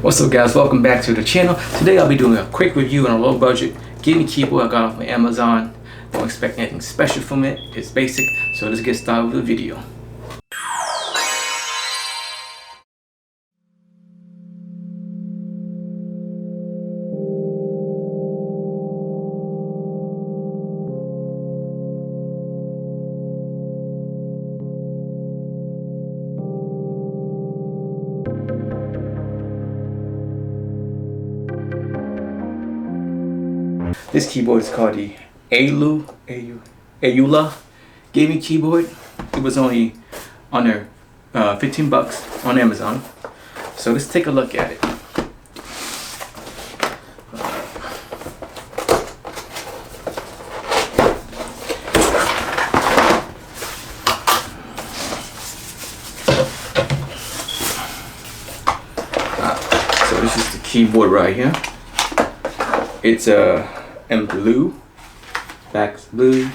What's up guys, welcome back to the channel. Today I'll be doing a quick review on a low budget gaming keyboard I got off of Amazon. Don't expect anything special from it, it's basic, so let's get started with the video. This keyboard is called the Aula gaming keyboard. It was only under 15 bucks on Amazon. So let's take a look at it. So this is the keyboard right here. It's in blue, back's blue,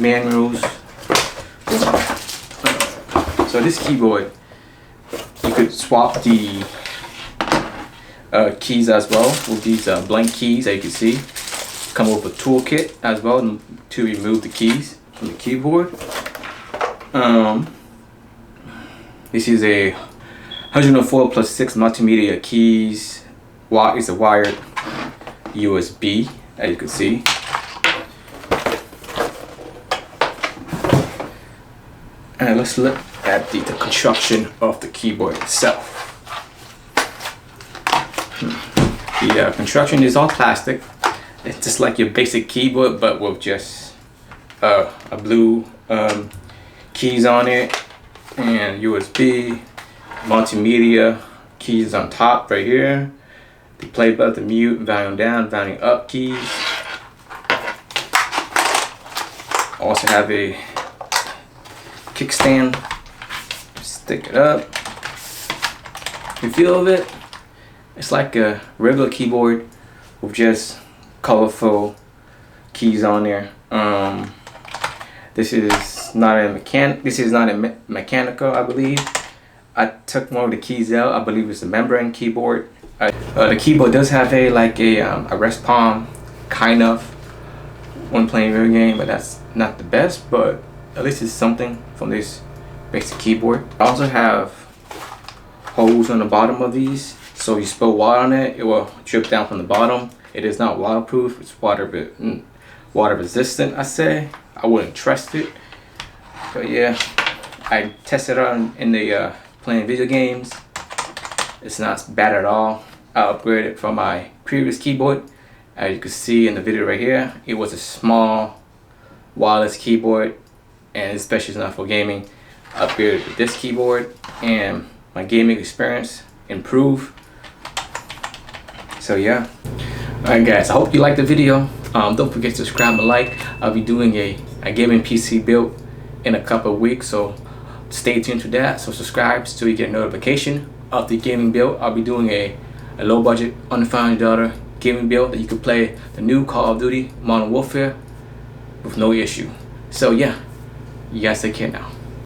manuals. So this keyboard, you could swap the keys as well with these blank keys, as you can see. Come with a toolkit as well to remove the keys from the keyboard. This is a 104 plus 6 multimedia keys. It's a wired USB, as you can see. And let's look at the construction of the keyboard itself. The construction is all plastic. It's just like your basic keyboard, but with just a blue keys on it and USB. Multimedia keys on top right here. The play button, the mute, volume down, volume up keys. Also have a kickstand. Stick it up. The feel of it, it's like a regular keyboard with just colorful keys on there. This is not a mechanical, I believe. I took one of the keys out. I believe it's a membrane keyboard. The keyboard does have a rest palm, kind of, when playing video game, but that's not the best. But at least it's something from this basic keyboard. I also have holes on the bottom of these, so if you spill water on it, it will drip down from the bottom. It is not waterproof. It's water resistant. I say I wouldn't trust it, but yeah, I tested it out in the playing video games. It's not bad at all. I upgraded from my previous keyboard. As you can see in the video right here, it was a small wireless keyboard, and especially it's not for gaming. I upgraded with this keyboard and my gaming experience improved. So yeah. Alright guys, I hope you liked the video. Don't forget to subscribe and like. I'll be doing a gaming PC build in a couple of weeks, so stay tuned to that. So subscribe so you get a notification of the gaming build. I'll be doing a low budget under $500 gaming build that you can play the new Call of Duty Modern Warfare with no issue. So yeah, you guys take care now.